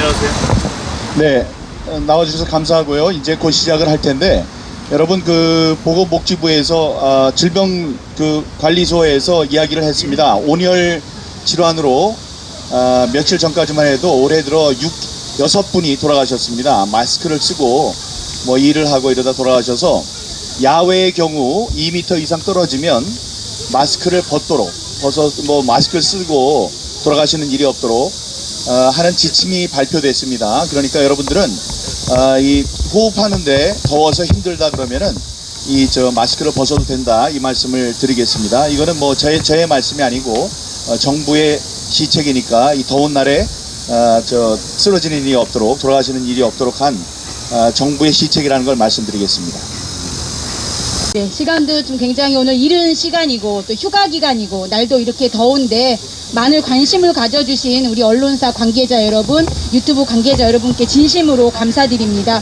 안녕하세요. 네, 나와주셔서 감사하고요. 이제 곧 시작을 할 텐데, 여러분 그 보건복지부에서 질병 그 관리소에서 이야기를 했습니다. 온열 질환으로 며칠 전까지만 해도 올해 들어 6분이 돌아가셨습니다. 마스크를 쓰고 뭐 일을 하고 이러다 돌아가셔서, 야외의 경우 2m 이상 떨어지면 마스크를 마스크를 쓰고 돌아가시는 일이 없도록 하는 지침이 발표됐습니다. 그러니까 여러분들은 이 호흡하는데 더워서 힘들다 그러면은 마스크를 벗어도 된다, 이 말씀을 드리겠습니다. 이거는 뭐 저의 말씀이 아니고 정부의 시책이니까 이 더운 날에 쓰러지는 일이 없도록, 돌아가시는 일이 없도록 한 정부의 시책이라는 걸 말씀드리겠습니다. 네, 시간도 좀 굉장히 오늘 이른 시간이고 또 휴가 기간이고 날도 이렇게 더운데 많은 관심을 가져주신 우리 언론사 관계자 여러분, 유튜브 관계자 여러분께 진심으로 감사드립니다.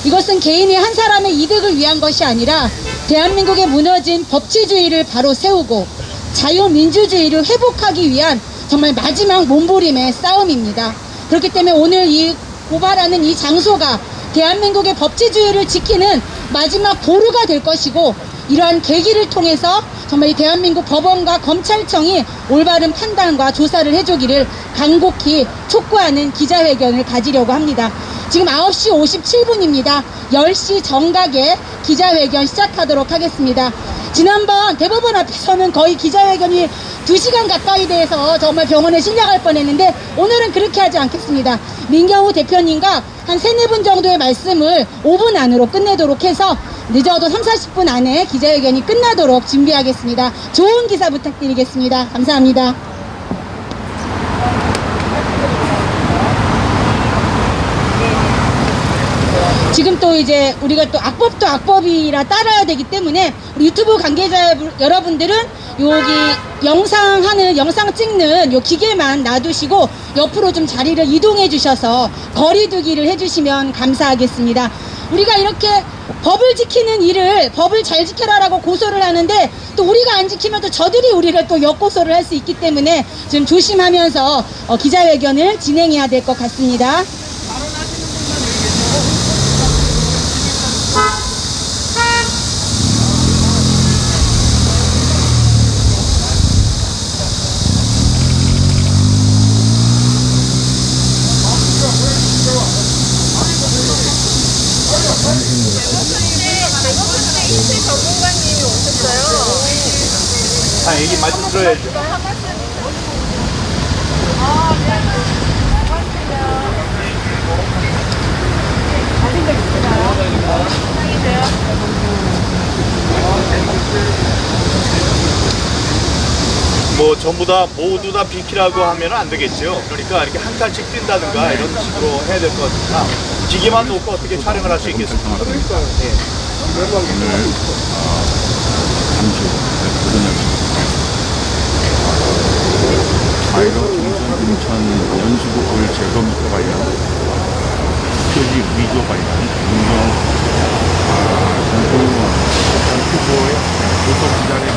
이것은 개인의 한 사람의 이득을 위한 것이 아니라 대한민국의 무너진 법치주의를 바로 세우고 자유민주주의를 회복하기 위한 정말 마지막 몸부림의 싸움입니다. 그렇기 때문에 오늘 이 고발하는 이 장소가 대한민국의 법치주의를 지키는 마지막 보루가 될 것이고, 이러한 계기를 통해서 정말 이 대한민국 법원과 검찰청이 올바른 판단과 조사를 해주기를 간곡히 촉구하는 기자회견을 가지려고 합니다. 지금 9시 57분입니다. 10시 정각에 기자회견 시작하도록 하겠습니다. 지난번 대법원 앞에서는 거의 기자회견이 2시간 가까이 돼서 정말 병원에 실려갈 뻔했는데, 오늘은 그렇게 하지 않겠습니다. 민경우 대표님과 한 3-4분 정도의 말씀을 5분 안으로 끝내도록 해서 늦어도 30-40분 안에 기자회견이 끝나도록 준비하겠습니다. 좋은 기사 부탁드리겠습니다. 감사합니다. 지금 또 이제 우리가 또 악법도 악법이라 따라야 되기 때문에 우리 유튜브 관계자 여러분들은 여기 영상 찍는 요 기계만 놔두시고 옆으로 좀 자리를 이동해 주셔서 거리 두기를 해주시면 감사하겠습니다. 우리가 이렇게 법을 지키는 일을 법을 잘 지켜라라고 고소를 하는데, 또 우리가 안 지키면 또 저들이 우리를 또 역고소를 할 수 있기 때문에 좀 조심하면서 기자회견을 진행해야 될 것 같습니다. 전문가님이 오셨어요. 얘기 말씀 들어야죠. 뭐 모두 다 비키라고 하면 안 되겠죠. 그러니까 이렇게 한 칸씩 뛴다든가 이런 식으로 해야 될 것 같습니다. 기계만 놓고 어떻게 촬영을 할 수 있겠습니까? 네. 아이가 인천 연수구를 재검토 관련 표지 위조 관련 공정 후보의 구속 기자회견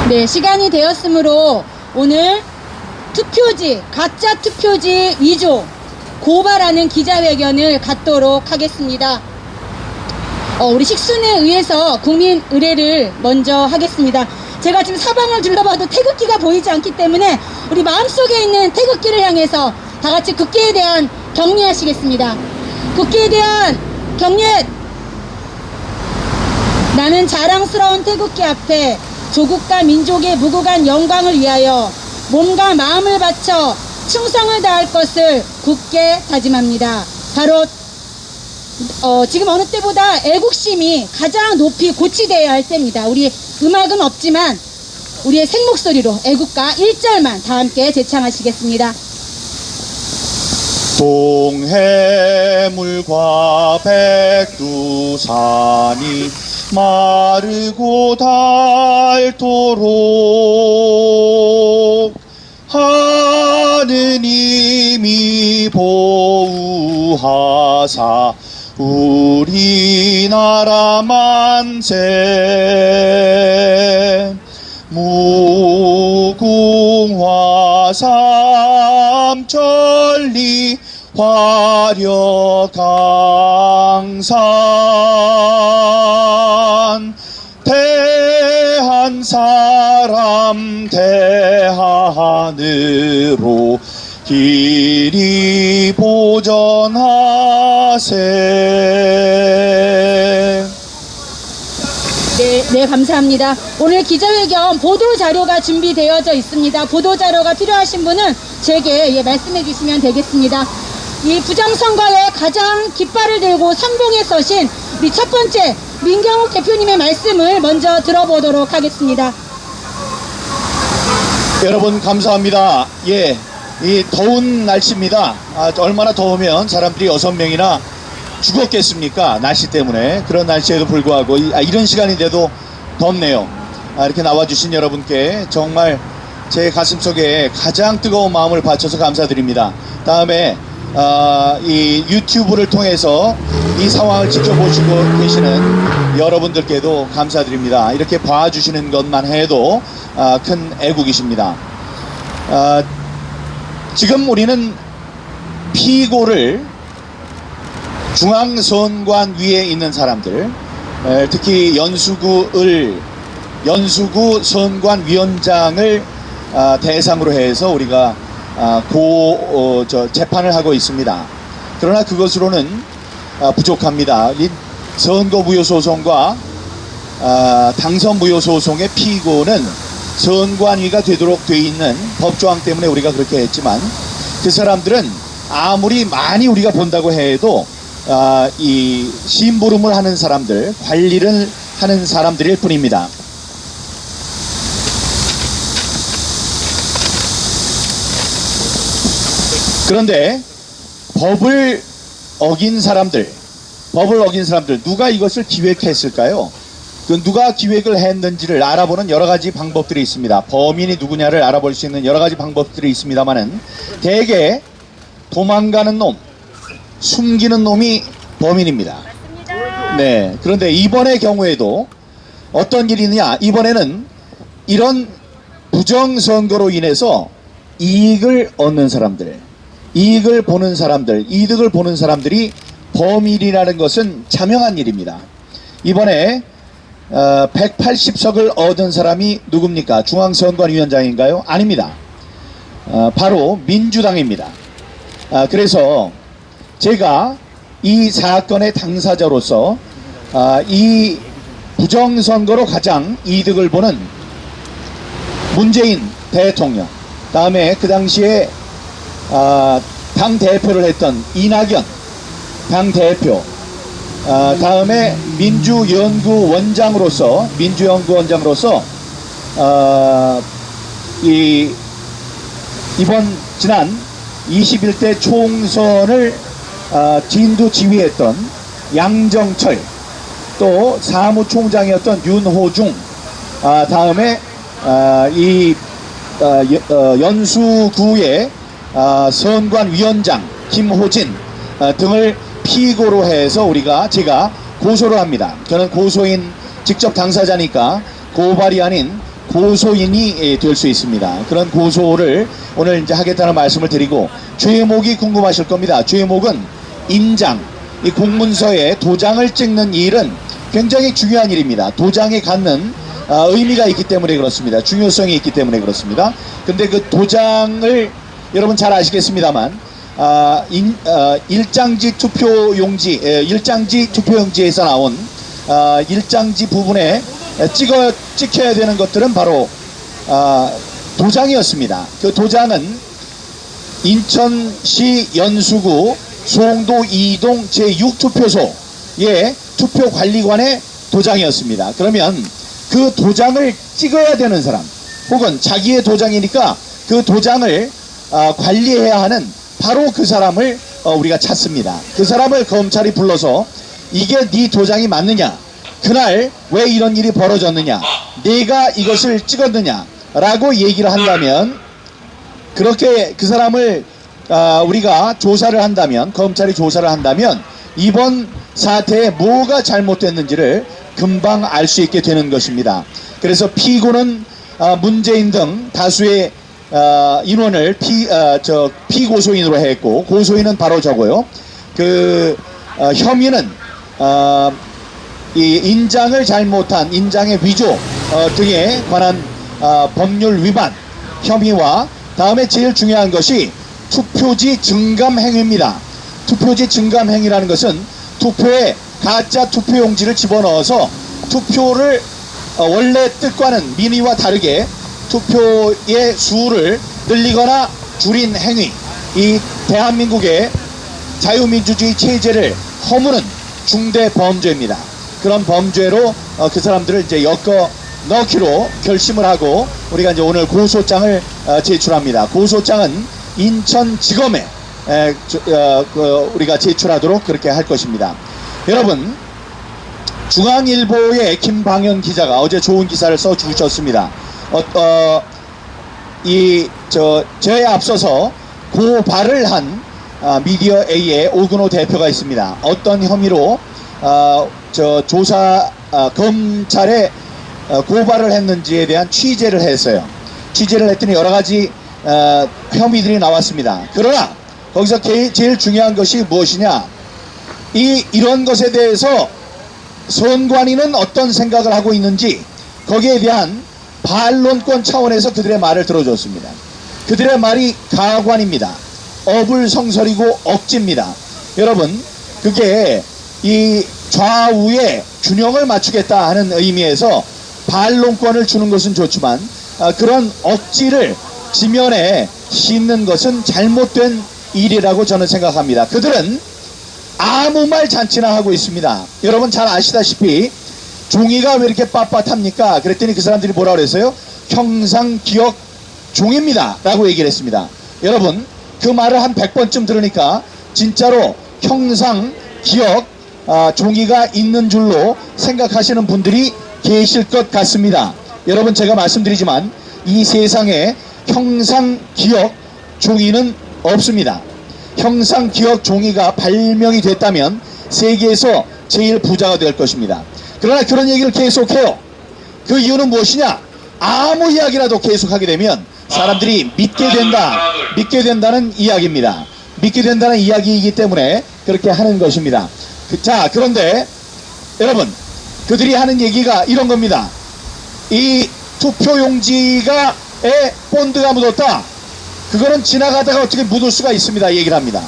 네, 시간이 되었으므로 오늘 가짜 투표지 위조 고발하는 기자회견을 갖도록 하겠습니다. 우리 식순에 의해서 국민 의례를 먼저 하겠습니다. 제가 지금 사방을 둘러봐도 태극기가 보이지 않기 때문에 우리 마음속에 있는 태극기를 향해서 다 같이 국기에 대한 경례하시겠습니다. 국기에 대한 경례! 나는 자랑스러운 태극기 앞에 조국과 민족의 무궁한 영광을 위하여 몸과 마음을 바쳐 충성을 다할 것을 굳게 다짐합니다. 바로 지금 어느 때보다 애국심이 가장 높이 고취되어야 할 때입니다. 우리 음악은 없지만 우리의 생목소리로 애국가 1절만 다 함께 제창하시겠습니다. 동해물과 백두산이 마르고 닳도록 하느님이 보호하사 우리나라 만세. 무궁화 삼천리 화려강산 대한 사람 대한으로 길이 보전하세. 네, 감사합니다. 오늘 기자회견 보도자료가 준비되어져 있습니다. 보도자료가 필요하신 분은 제게 말씀해 주시면 되겠습니다. 이 부정선거에 가장 깃발을 들고 선봉에 서신 우리 첫 번째 민경욱 대표님의 말씀을 먼저 들어보도록 하겠습니다. 여러분 감사합니다. 예, 이 더운 날씨입니다. 얼마나 더우면 사람들이 6명이나 죽었겠습니까? 날씨 때문에. 그런 날씨에도 불구하고 이런 시간인데도 덥네요. 이렇게 나와주신 여러분께 정말 제 가슴속에 가장 뜨거운 마음을 바쳐서 감사드립니다. 다음에 이 유튜브를 통해서 이 상황을 지켜보시고 계시는 여러분들께도 감사드립니다. 이렇게 봐주시는 것만 해도 큰 애국이십니다. 지금 우리는 피고를 중앙선관 위에 있는 사람들, 특히 연수구 선관위원장을 대상으로 해서 우리가 재판을 하고 있습니다. 그러나 그것으로는 부족합니다. 이 선거무효소송과 당선무효소송의 피고는 선관위가 되도록 돼 있는 법조항 때문에 우리가 그렇게 했지만, 그 사람들은 아무리 많이 우리가 본다고 해도 이 심부름을 하는 사람들, 관리를 하는 사람들일 뿐입니다. 그런데 법을 어긴 사람들, 누가 이것을 기획했을까요? 누가 기획을 했는지를 알아보는 여러 가지 방법들이 있습니다. 범인이 누구냐를 알아볼 수 있는 여러 가지 방법들이 있습니다만은, 대개 도망가는 놈, 숨기는 놈이 범인입니다. 네. 그런데 이번의 경우에도 어떤 일이 있느냐? 이번에는 이런 부정선거로 인해서 이익을 얻는 사람들, 이득을 보는 사람들이 범인이라는 것은 자명한 일입니다. 이번에 180석을 얻은 사람이 누굽니까? 중앙선관위원장인가요? 아닙니다. 바로 민주당입니다. 그래서 제가 이 사건의 당사자로서 이 부정선거로 가장 이득을 보는 문재인 대통령, 다음에 그 당시에 당대표를 했던 이낙연 당대표, 다음에 민주연구원장으로서 이번 지난 21대 총선을 진두지휘했던 양정철, 또 사무총장이었던 윤호중, 다음에 연수구의 선관위원장 김호진 등을 피고로 해서 제가 고소를 합니다. 저는 고소인, 직접 당사자니까 고발이 아닌 고소인이 될 수 있습니다. 그런 고소를 오늘 이제 하겠다는 말씀을 드리고, 죄목이 궁금하실 겁니다. 죄목은 인장, 이 공문서에 도장을 찍는 일은 굉장히 중요한 일입니다. 도장에 갖는 의미가 있기 때문에 그렇습니다. 중요성이 있기 때문에 그렇습니다. 근데 그 도장을 여러분 잘 아시겠습니다만, 일장지 투표용지에서 나온 일장지 부분에 찍혀야 되는 것들은 바로 도장이었습니다. 그 도장은 인천시 연수구 송도 2동 제6투표소의 투표관리관의 도장이었습니다. 그러면 그 도장을 찍어야 되는 사람, 혹은 자기의 도장이니까 그 도장을 관리해야 하는 바로 그 사람을 우리가 찾습니다. 그 사람을 검찰이 불러서 이게 네 도장이 맞느냐, 그날 왜 이런 일이 벌어졌느냐, 내가 이것을 찍었느냐 라고 얘기를 한다면, 그렇게 그 사람을 우리가 조사를 한다면, 검찰이 조사를 한다면 이번 사태에 뭐가 잘못됐는지를 금방 알 수 있게 되는 것입니다. 그래서 피고는 문재인 등 다수의 인원을 피고소인으로 했고, 고소인은 바로 저고요. 그 혐의는 이 인장을 잘못한 인장의 위조 등에 관한 법률 위반 혐의와, 다음에 제일 중요한 것이 투표지 증감 행위입니다. 투표지 증감 행위라는 것은 투표에 가짜 투표용지를 집어넣어서 투표를 원래 뜻과는 민의와 다르게 투표의 수를 늘리거나 줄인 행위, 이 대한민국의 자유민주주의 체제를 허무는 중대 범죄입니다. 그런 범죄로 그 사람들을 이제 엮어 넣기로 결심을 하고 우리가 이제 오늘 고소장을 제출합니다. 고소장은 인천지검에 우리가 제출하도록 그렇게 할 것입니다. 여러분, 중앙일보의 김방현 기자가 어제 좋은 기사를 써주셨습니다. 저에 앞서서 고발을 한 미디어 A의 오근호 대표가 있습니다. 어떤 혐의로 검찰에 고발을 했는지에 대한 취재를 했어요. 취재를 했더니 여러 가지 혐의들이 나왔습니다. 그러나 거기서 제일 중요한 것이 무엇이냐, 이런 것에 대해서 선관위는 어떤 생각을 하고 있는지, 거기에 대한 반론권 차원에서 그들의 말을 들어줬습니다. 그들의 말이 가관입니다. 어불성설이고 억지입니다. 여러분, 그게 이 좌우의 균형을 맞추겠다 하는 의미에서 반론권을 주는 것은 좋지만, 그런 억지를 지면에 싣는 것은 잘못된 일이라고 저는 생각합니다. 그들은 아무 말 잔치나 하고 있습니다. 여러분 잘 아시다시피 종이가 왜 이렇게 빳빳합니까? 그랬더니 그 사람들이 뭐라 그랬어요? 형상기억 종입니다 라고 얘기를 했습니다. 여러분, 그 말을 한 100번쯤 들으니까 진짜로 형상기억 종이가 있는 줄로 생각하시는 분들이 계실 것 같습니다. 여러분, 제가 말씀드리지만 이 세상에 형상기억 종이는 없습니다. 형상기억 종이가 발명이 됐다면 세계에서 제일 부자가 될 것입니다. 그러나 그런 얘기를 계속해요. 그 이유는 무엇이냐? 아무 이야기라도 계속하게 되면 사람들이 믿게 된다는 이야기입니다. 믿게 된다는 이야기이기 때문에 그렇게 하는 것입니다. 자, 그런데 여러분, 그들이 하는 얘기가 이런 겁니다. 이 투표용지에 본드가 묻었다, 그거는 지나가다가 어떻게 묻을 수가 있습니다 얘기를 합니다.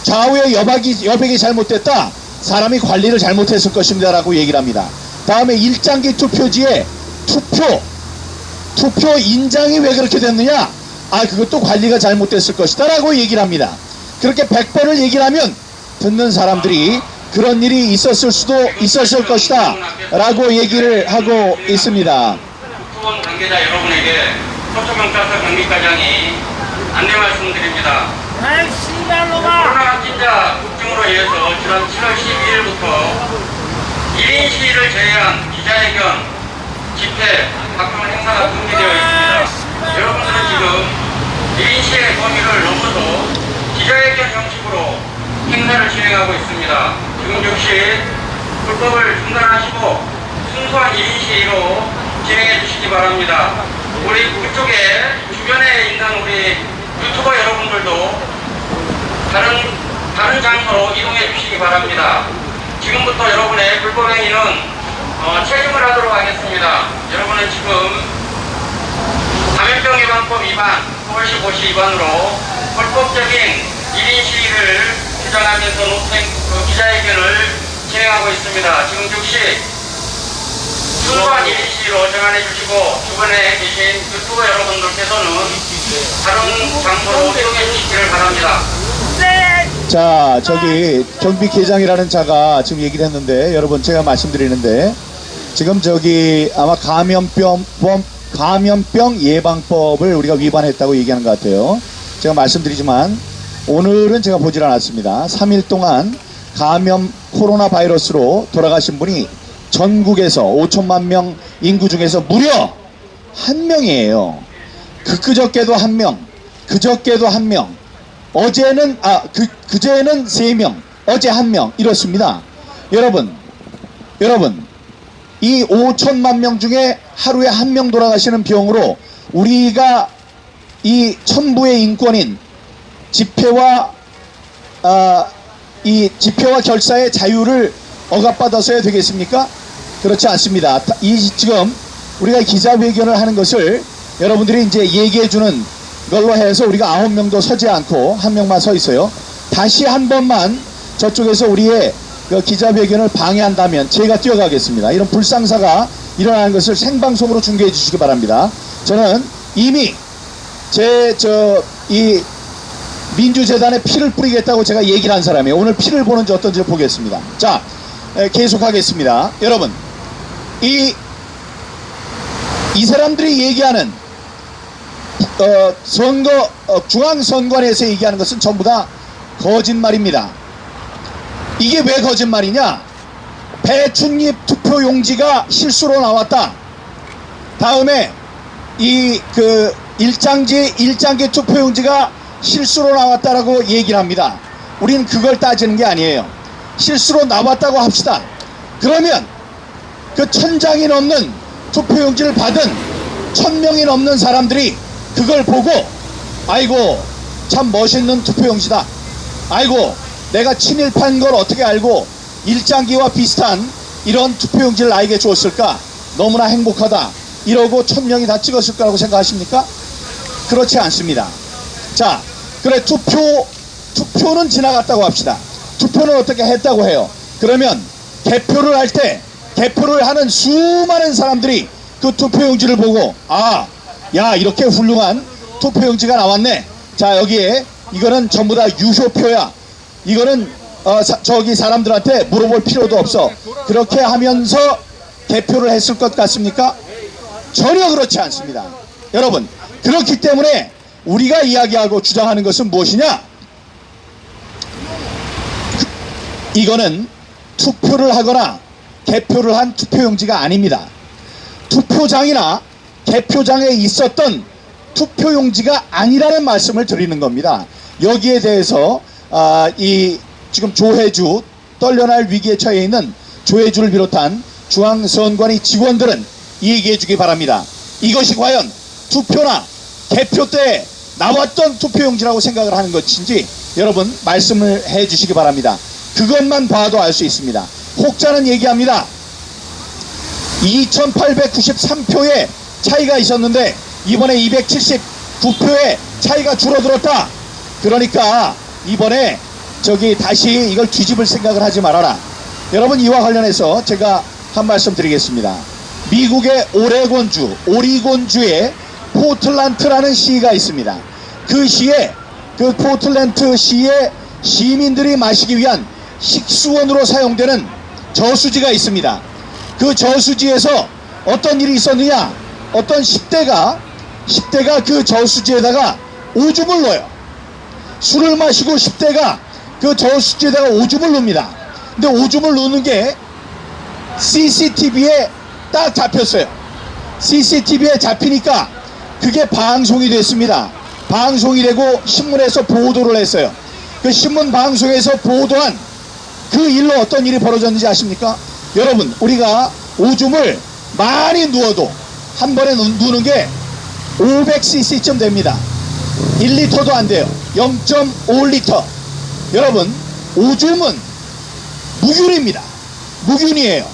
좌우의 여백이 잘못됐다, 사람이 관리를 잘못했을 것입니다 라고 얘기를 합니다. 다음에 일장기 투표지에 투표 인장이 왜 그렇게 됐느냐, 그것도 관리가 잘못됐을 것이다 라고 얘기를 합니다. 그렇게 100번을 얘기를 하면 듣는 사람들이 그런 일이 있었을 것이다 라고 얘기를 하고 있습니다. 후원 관계자 여러분에게 서초경찰서 경비과장이 안내 말씀드립니다. 코로나 확진자 급증으로 인해서 지난 7월 12일부터 1인 시위를 제외한 기자회견, 집회, 각종 행사가 금지되어 있습니다. 여러분들은 지금 1인 시위의 범위를 넘어서 기자회견 형식으로 행사를 진행하고 있습니다. 지금 즉시 불법을 중단하시고 순수한 1인 시위로 진행해 주시기 바랍니다. 우리 그쪽에 주변에 있는 우리 유튜버 여러분들도 다른 장소로 이동해 주시기 바랍니다. 지금부터 여러분의 불법 행위는 체증을 하도록 하겠습니다. 여러분은 지금 감염병 예방법 위반, 서울시 고시 위반으로 불법적인 1인 시위를 주장하면서 기자회견을 진행하고 있습니다. 지금 즉시 순수한 1인 시위로 정안해 주시고, 주변에 계신 유튜버 여러분들께서는 다른 장소로 이동해 주시기를 바랍니다. 네. 자, 저기 경비계장이라는 자가 지금 얘기를 했는데, 여러분 제가 말씀드리는데, 지금 저기 아마 감염병 예방법을 우리가 위반했다고 얘기하는 것 같아요. 제가 말씀드리지만 오늘은 제가 보질 않았습니다. 3일 동안 감염 코로나 바이러스로 돌아가신 분이 전국에서 5천만 명 인구 중에서 무려 1명이에요. 그저께도 1명, 그저께도 1명, 어제는 그제는 3명, 어제 1명, 이렇습니다. 여러분 이 5천만 명 중에 하루에 1명 돌아가시는 병으로 우리가 이 천부의 인권인 집회와 이 집회와 결사의 자유를 억압받아서야 되겠습니까? 그렇지 않습니다. 지금 우리가 기자회견을 하는 것을 여러분들이 이제 얘기해주는 걸로 해서 우리가 9명도 서지 않고 1명만 서 있어요. 다시 한 번만 저쪽에서 우리의 그 기자회견을 방해한다면 제가 뛰어가겠습니다. 이런 불상사가 일어나는 것을 생방송으로 중계해 주시기 바랍니다. 저는 이미 이 민주재단에 피를 뿌리겠다고 제가 얘기를 한 사람이에요. 오늘 피를 보는지 어떤지 보겠습니다. 자, 계속하겠습니다. 여러분, 이 사람들이 얘기하는 중앙선관위에서 얘기하는 것은 전부 다 거짓말입니다. 이게 왜 거짓말이냐? 배춧잎 투표용지가 실수로 나왔다. 다음에 일장기 투표용지가 실수로 나왔다라고 얘기를 합니다. 우리는 그걸 따지는 게 아니에요. 실수로 나왔다고 합시다. 그러면 그 1000장이 넘는 투표용지를 받은 1000명이 넘는 사람들이 그걸 보고 아이고 참 멋있는 투표용지다. 아이고 내가 친일파인 걸 어떻게 알고 일장기와 비슷한 이런 투표용지를 나에게 줬을까? 너무나 행복하다. 이러고 1000명이 다 찍었을 거라고 생각하십니까? 그렇지 않습니다. 자, 그래 투표는 지나갔다고 합시다. 투표는 어떻게 했다고 해요. 그러면 개표를 할 때 개표를 하는 수많은 사람들이 그 투표용지를 보고 야 이렇게 훌륭한 투표용지가 나왔네. 자, 여기에 이거는 전부 다 유효표야. 이거는 저기 사람들한테 물어볼 필요도 없어. 그렇게 하면서 개표를 했을 것 같습니까? 전혀 그렇지 않습니다. 여러분, 그렇기 때문에 우리가 이야기하고 주장하는 것은 무엇이냐? 이거는 투표를 하거나 개표를 한 투표용지가 아닙니다. 투표장이나 개표장에 있었던 투표용지가 아니라는 말씀을 드리는 겁니다. 여기에 대해서 지금 조혜주, 떨려날 위기에 처해 있는 조혜주를 비롯한 중앙선관위 직원들은 얘기해 주기 바랍니다. 이것이 과연 투표나 개표 때 나왔던 투표용지라고 생각을 하는 것인지 여러분 말씀을 해 주시기 바랍니다. 그것만 봐도 알 수 있습니다. 혹자는 얘기합니다. 2893표의 차이가 있었는데 이번에 279표의 차이가 줄어들었다. 그러니까 이번에 다시 이걸 뒤집을 생각을 하지 말아라. 여러분, 이와 관련해서 제가 한 말씀 드리겠습니다. 미국의 오리곤주에 포틀란트라는 시가 있습니다. 그 포틀란트 시에 시민들이 마시기 위한 식수원으로 사용되는 저수지가 있습니다. 그 저수지에서 어떤 일이 있었느냐? 어떤 10대가 그 저수지에다가 오줌을 넣어요. 술을 마시고 10대가 그 저수지에다가 오줌을 넣습니다. 근데 오줌을 넣는 게 CCTV에 딱 잡혔어요. CCTV에 잡히니까 그게 방송이 됐습니다. 방송이 되고 신문에서 보도를 했어요. 그 신문 방송에서 보도한 그 일로 어떤 일이 벌어졌는지 아십니까? 여러분, 우리가 오줌을 많이 누워도 한 번에 누는 게 500cc쯤 됩니다. 1리터도 안 돼요. 0.5리터. 여러분, 오줌은 무균입니다. 무균이에요.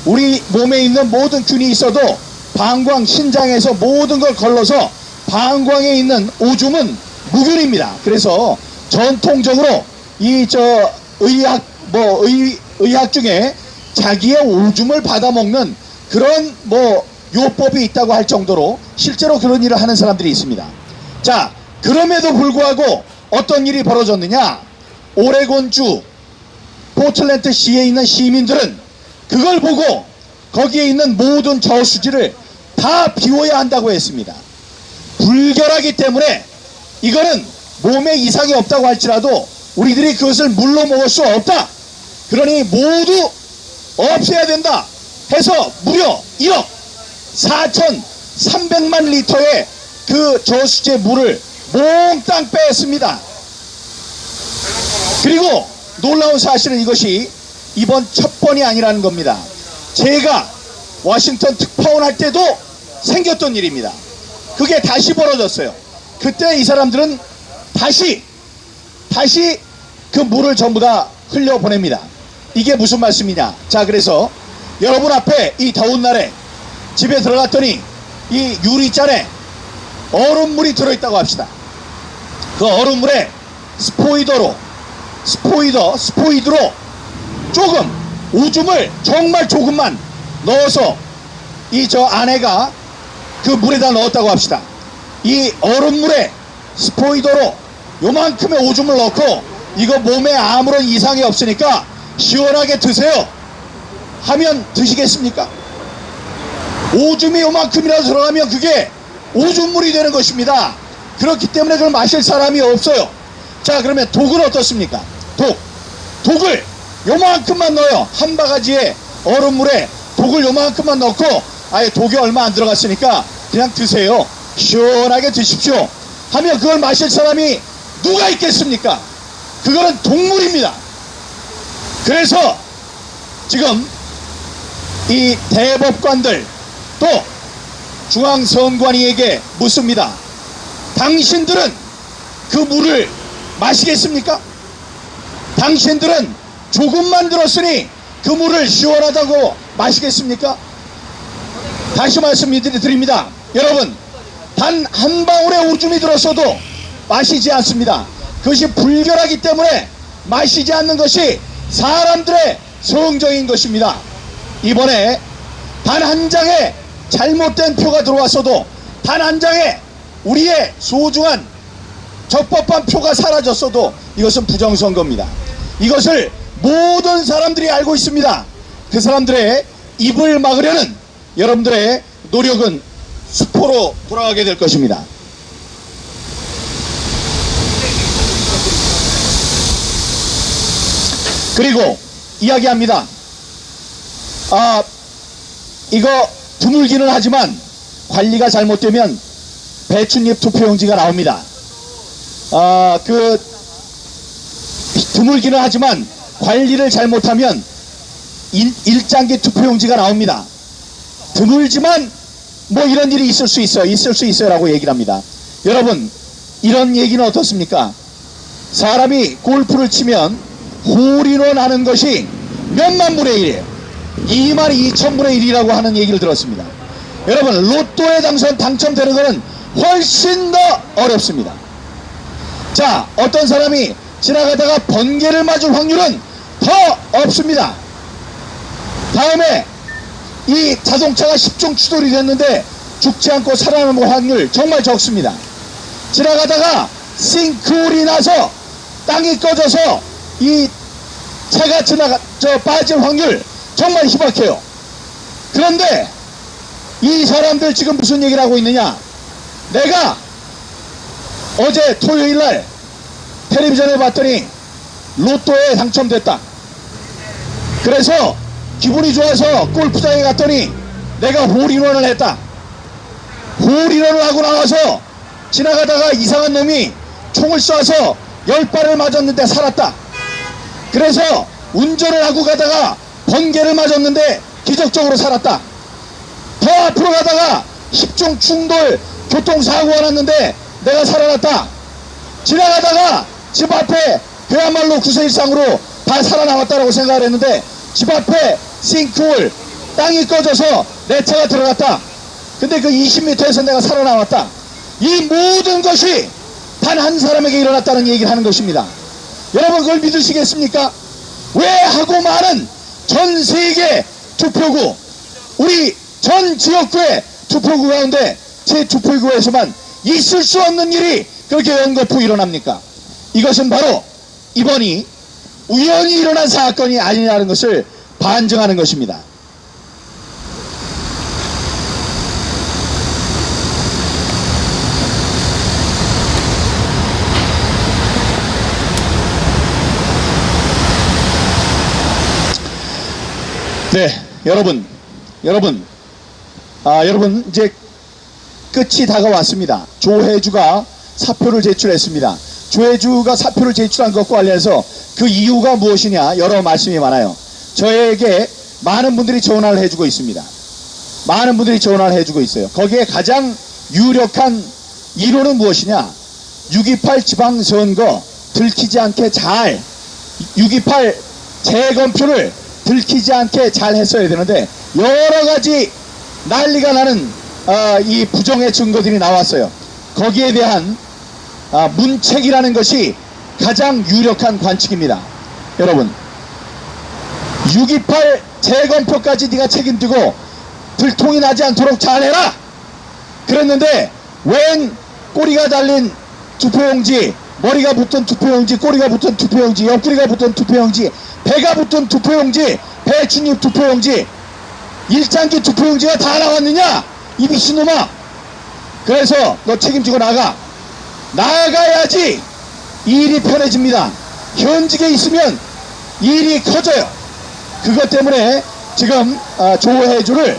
우리 몸에 있는 모든 균이 있어도 방광, 신장에서 모든 걸 걸러서 방광에 있는 오줌은 무균입니다. 그래서 전통적으로 의학 중에 자기의 오줌을 받아먹는 그런 요법이 있다고 할 정도로 실제로 그런 일을 하는 사람들이 있습니다. 자, 그럼에도 불구하고 어떤 일이 벌어졌느냐? 오레곤주 포틀랜드 시에 있는 시민들은 그걸 보고 거기에 있는 모든 저수지를 다 비워야 한다고 했습니다. 불결하기 때문에 이거는 몸에 이상이 없다고 할지라도 우리들이 그것을 물로 먹을 수 없다. 그러니 모두 없애야 된다 해서 무려 1억 4,300만 리터의 그 저수지의 물을 몽땅 뺐습니다. 그리고 놀라운 사실은 이것이 이번 첫 번이 아니라는 겁니다. 제가 워싱턴 특파원 할 때도 생겼던 일입니다. 그게 다시 벌어졌어요. 그때 이 사람들은 다시 그 물을 전부 다 흘려보냅니다. 이게 무슨 말씀이냐? 자, 그래서 여러분 앞에 이 더운 날에 집에 들어갔더니 이 유리잔에 얼음물이 들어있다고 합시다. 그 얼음물에 스포이드로 조금 오줌을 정말 조금만 넣어서 이 저 아내가 그 물에다 넣었다고 합시다. 이 얼음물에 스포이드로 요만큼의 오줌을 넣고 이거 몸에 아무런 이상이 없으니까 시원하게 드세요 하면 드시겠습니까? 오줌이 요만큼이라도 들어가면 그게 오줌물이 되는 것입니다. 그렇기 때문에 그걸 마실 사람이 없어요. 자, 그러면 독은 어떻습니까? 독을 요만큼만 넣어요. 한 바가지의 얼음물에 독을 요만큼만 넣고 아예 독이 얼마 안 들어갔으니까 그냥 드세요. 시원하게 드십시오 하면 그걸 마실 사람이 누가 있겠습니까? 그거는 동물입니다. 그래서 지금 이 대법관들 또 중앙선관위에게 묻습니다. 당신들은 그 물을 마시겠습니까? 당신들은 조금만 들었으니 그 물을 시원하다고 마시겠습니까? 다시 말씀드립니다. 여러분, 단 한 방울의 오줌이 들었어도 마시지 않습니다. 그것이 불결하기 때문에 마시지 않는 것이 사람들의 성정인 것입니다. 이번에 단 한 장의 잘못된 표가 들어왔어도 단 한 장의 우리의 소중한 적법한 표가 사라졌어도 이것은 부정선거입니다. 이것을 모든 사람들이 알고 있습니다. 그 사람들의 입을 막으려는 여러분들의 노력은 수포로 돌아가게 될 것입니다. 그리고 이야기합니다. 이거 드물기는 하지만 관리가 잘못되면 배춧잎 투표용지가 나옵니다. 드물기는 하지만 관리를 잘못하면 일장기 투표용지가 나옵니다. 드물지만 뭐 이런 일이 있을 수 있어요 라고 얘기를 합니다. 여러분, 이런 얘기는 어떻습니까? 사람이 골프를 치면 홀인원 하는 것이 몇만 분의 1이에요. 22,000분의 1이라고 하는 얘기를 들었습니다. 여러분, 로또에 당첨되는 것은 훨씬 더 어렵습니다. 자, 어떤 사람이 지나가다가 번개를 맞을 확률은 더 없습니다. 다음에 이 자동차가 10종 추돌이 됐는데 죽지 않고 살아남을 확률 정말 적습니다. 지나가다가 싱크홀이 나서 땅이 꺼져서 이 차가 빠질 확률 정말 희박해요. 그런데 이 사람들 지금 무슨 얘기를 하고 있느냐? 내가 어제 토요일날 텔레비전에 봤더니 로또에 당첨됐다. 그래서 기분이 좋아서 골프장에 갔더니 내가 홀인원을 했다. 홀인원을 하고 나와서 지나가다가 이상한 놈이 총을 쏴서 10발을 맞았는데 살았다. 그래서 운전을 하고 가다가 번개를 맞았는데 기적적으로 살았다. 더 앞으로 가다가 10종 충돌 교통사고가 났는데 내가 살아났다. 지나가다가 집 앞에 그야말로 구세일상으로 다 살아남았다라고 생각을 했는데 집 앞에 싱크홀 땅이 꺼져서 내 차가 들어갔다. 근데 그 20m에서 내가 살아남았다. 이 모든 것이 단 한 사람에게 일어났다는 얘기를 하는 것입니다. 여러분, 그걸 믿으시겠습니까? 왜 하고 많은 전 세계 투표구, 우리 전 지역구의 투표구 가운데 제 투표구에서만 있을 수 없는 일이 그렇게 연거푸 일어납니까? 이것은 바로 이번이 우연히 일어난 사건이 아니라는 것을 반증하는 것입니다. 네, 여러분 이제 끝이 다가왔습니다. 조혜주가 사표를 제출했습니다. 조혜주가 사표를 제출한 것과 관련해서 그 이유가 무엇이냐, 여러 말씀이 많아요. 저에게 많은 분들이 전화를 해주고 있습니다. 많은 분들이 전화를 해주고 있어요. 거기에 가장 유력한 이론은 무엇이냐, 6.28 지방선거 들키지 않게 잘, 6.28 재검표를 들키지 않게 잘 했어야 되는데 여러 가지 난리가 나는 이 부정의 증거들이 나왔어요. 거기에 대한 문책이라는 것이 가장 유력한 관측입니다. 여러분, 6.28 재검표까지 네가 책임지고 들통이 나지 않도록 잘해라 그랬는데, 웬 꼬리가 달린 투표용지, 머리가 붙은 투표용지, 꼬리가 붙은 투표용지, 옆구리가 붙은 투표용지, 배가 붙은 투표용지, 배추잎 투표용지, 일장기 투표용지가 다 나왔느냐 이 미친놈아. 그래서 너 책임지고 나가야지 일이 편해집니다. 현직에 있으면 일이 커져요. 그것 때문에 지금 조혜주를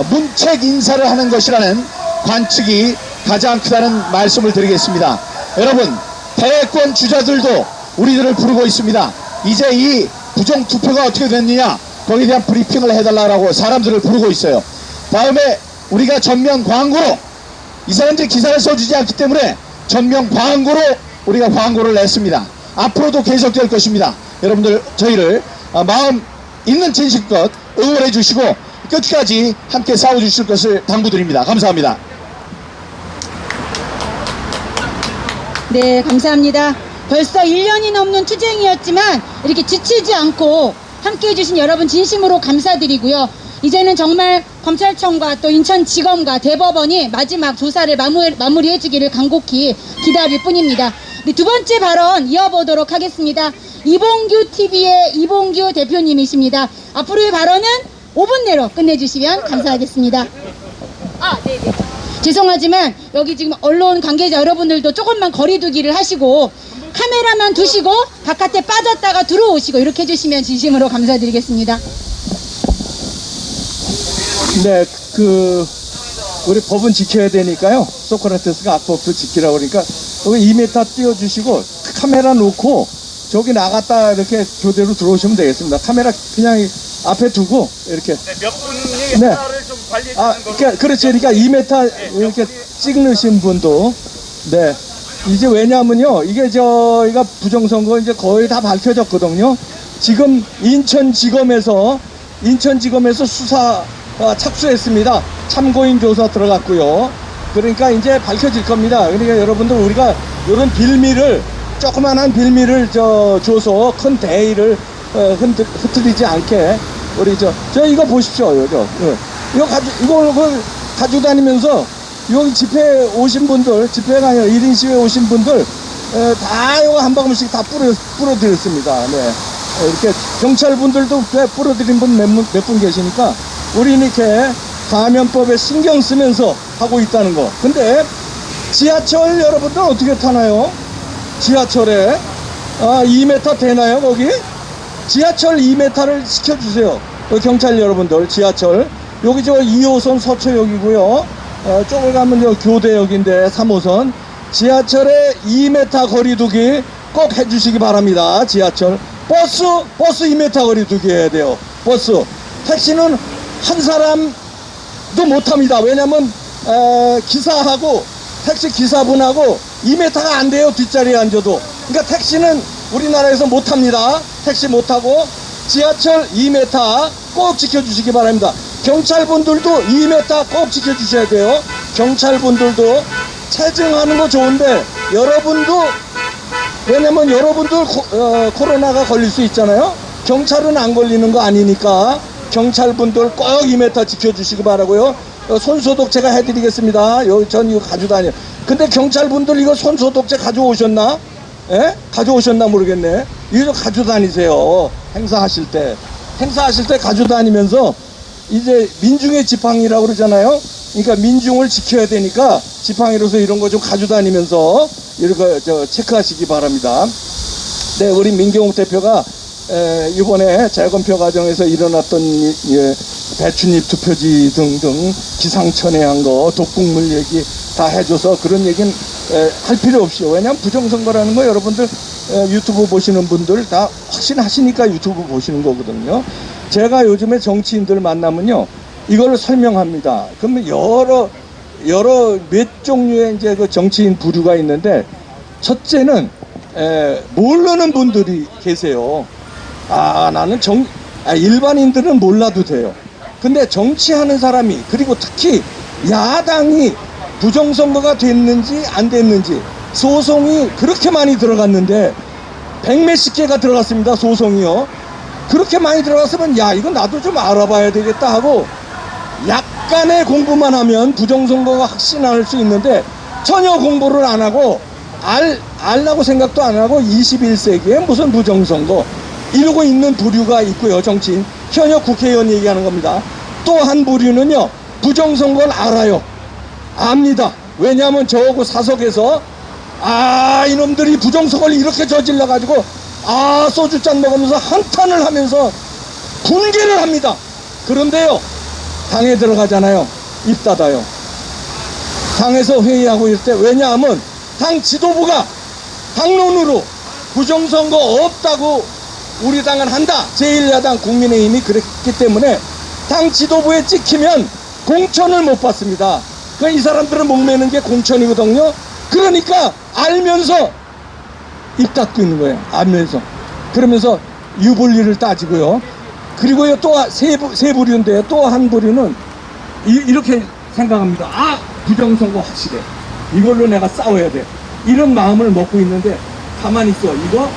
문책 인사를 하는 것이라는 관측이 가장 크다는 말씀을 드리겠습니다. 여러분, 대권 주자들도 우리들을 부르고 있습니다. 이제 이 부정투표가 어떻게 됐느냐, 거기에 대한 브리핑을 해달라고 사람들을 부르고 있어요. 다음에 우리가 전면 광고로, 이 사람들이 기사를 써주지 않기 때문에 전면 광고로 우리가 광고를 냈습니다. 앞으로도 계속될 것입니다. 여러분들 저희를 마음 있는 진실껏 응원해 주시고 끝까지 함께 싸워주실 것을 당부드립니다. 감사합니다. 네, 감사합니다. 벌써 1년이 넘는 투쟁이었지만 이렇게 지치지 않고 함께해 주신 여러분 진심으로 감사드리고요. 이제는 정말 검찰청과 또 인천지검과 대법원이 마지막 조사를 마무리해 주기를 간곡히 기다릴 뿐입니다. 네, 두 번째 발언 이어보도록 하겠습니다. 이봉규 TV의 이봉규 대표님이십니다. 앞으로의 발언은 5분 내로 끝내주시면 감사하겠습니다. 네네. 죄송하지만 여기 지금 언론 관계자 여러분들도 조금만 거리두기를 하시고 카메라만 두시고 바깥에 빠졌다가 들어오시고 이렇게 해주시면 진심으로 감사드리겠습니다. 네, 우리 법은 지켜야 되니까요. 소크라테스가 악법도 지키라고 그러니까 여기 2m 띄워주시고 카메라 놓고 저기 나갔다 이렇게 교대로 들어오시면 되겠습니다. 카메라 그냥 앞에 두고 이렇게. 몇 분이 네. 하나를 좀 관리해 주는 걸로. 그렇죠. 그러니까 2m 이렇게 찍으신 분도. 네. 이제 왜냐하면요, 이게 저희가 부정선거 이제 거의 다 밝혀졌거든요. 지금 인천지검에서 수사 착수했습니다. 참고인 조사 들어갔고요. 그러니까 이제 밝혀질 겁니다. 그러니까 여러분들 우리가 이런 빌미를, 조그만한 빌미를 줘서 큰 대의를 흐트리지 않게 우리 저 이거 보십시오. 이거 가지고 다니면서 여기 집회 오신 분들, 집회가 아니라 1인 시위에 오신 분들 다 이거 한 방울씩 다 뿌려드렸습니다. 네. 이렇게 경찰분들도 뿌려드린 분 몇 분 계시니까 우리는 이렇게 감염법에 신경 쓰면서 하고 있다는 거. 근데 지하철 여러분들 어떻게 타나요? 지하철에 2m 되나요 거기? 지하철 2m를 시켜주세요. 경찰 여러분들, 지하철 여기 저 2호선 서초역이고요. 쪽을 가면 저 교대역인데 3호선 지하철에 2m 거리두기 꼭 해주시기 바랍니다. 지하철 버스 2m 거리두기 해야 돼요. 버스 택시는 한 사람도 못합니다. 왜냐면 기사하고 택시 기사분하고 2m가 안 돼요. 뒷자리에 앉아도. 그러니까 택시는 우리나라에서 못합니다. 택시 못하고 지하철 2m 꼭 지켜주시기 바랍니다. 경찰분들도 2m 꼭 지켜주셔야 돼요. 경찰분들도 체증하는 거 좋은데 여러분도, 왜냐면 여러분들 코로나가 걸릴 수 있잖아요. 경찰은 안 걸리는 거 아니니까 경찰분들 꼭 2m 지켜주시기 바라고요. 손소독 제가 해드리겠습니다. 전 이거 가져다녀요. 근데 경찰분들 이거 손소독제 가져오셨나? 예? 가져오셨나 모르겠네. 이거 좀 가져다니세요. 행사하실 때 가져다니면서 이제 민중의 지팡이라고 그러잖아요. 그러니까 민중을 지켜야 되니까 지팡이로서 이런 거 좀 가져다니면서 이렇게 체크하시기 바랍니다. 네, 우리 민경욱 대표가 이번에 재검표 과정에서 일어났던 배춧잎 투표지 등등 기상천외한 거 독극물 얘기 다 해줘서 그런 얘기는 할 필요 없이요. 왜냐하면 부정선거라는 거 여러분들 유튜브 보시는 분들 다 확신하시니까 유튜브 보시는 거거든요. 제가 요즘에 정치인들 만나면요 이걸 설명합니다. 그러면 여러 몇 종류의 이제 그 정치인 부류가 있는데 첫째는 모르는 분들이 계세요. 나는 일반인들은 몰라도 돼요. 근데 정치하는 사람이 그리고 특히 야당이 부정선거가 됐는지 안 됐는지 소송이 그렇게 많이 들어갔는데 100몇십 개가 들어갔습니다. 소송이요. 그렇게 많이 들어갔으면 야 이건 나도 좀 알아봐야 되겠다 하고 약간의 공부만 하면 부정선거가 확신할 수 있는데 전혀 공부를 안 하고 알라고 생각도 안 하고 21세기에 무슨 부정선거 이러고 있는 부류가 있고요. 정치인 현역 국회의원 얘기하는 겁니다. 또 한 부류는요 부정선거를 알아요. 압니다. 왜냐하면 저하고 사석에서 이놈들이 부정선거를 이렇게 저질러 가지고 소주잔 먹으면서 한탄을 하면서 분개를 합니다. 그런데요 당에 들어가잖아요. 입 닫아요. 당에서 회의하고 이럴 때 왜냐하면 당 지도부가 당론으로 부정선거 없다고 우리 당은 한다. 제1야당 국민의힘이 그랬기 때문에 당 지도부에 찍히면 공천을 못 받습니다. 그러니까 이 사람들은 목매는 게 공천이거든요. 그러니까 알면서 입 닫고 있는 거예요. 알면서. 그러면서 유불리를 따지고요. 그리고요 또 세 부류인데요. 또 한 부류는 이렇게 생각합니다. 부정선거 확실해. 이걸로 내가 싸워야 돼. 이런 마음을 먹고 있는데 가만히 있어. 이거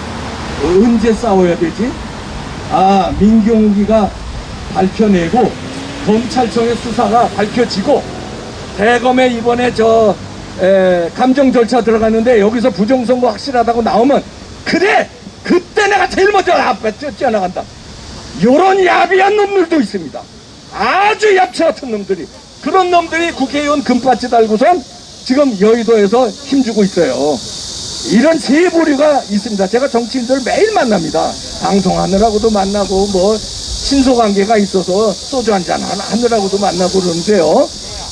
언제 싸워야 되지? 민경욱이가 밝혀내고 검찰청의 수사가 밝혀지고 대검에 이번에 감정 절차 들어갔는데 여기서 부정선거 확실하다고 나오면 그래! 그때 내가 제일 먼저 앞에 뛰어나간다. 요런 야비한 놈들도 있습니다. 아주 얍치 같은 놈들이. 그런 놈들이 국회의원 금바지 달고선 지금 여의도에서 힘주고 있어요. 이런 세 부류가 있습니다. 제가 정치인들 매일 만납니다. 방송하느라고도 만나고 친소관계가 있어서 소주 한잔 하느라고도 만나고 그러는데요.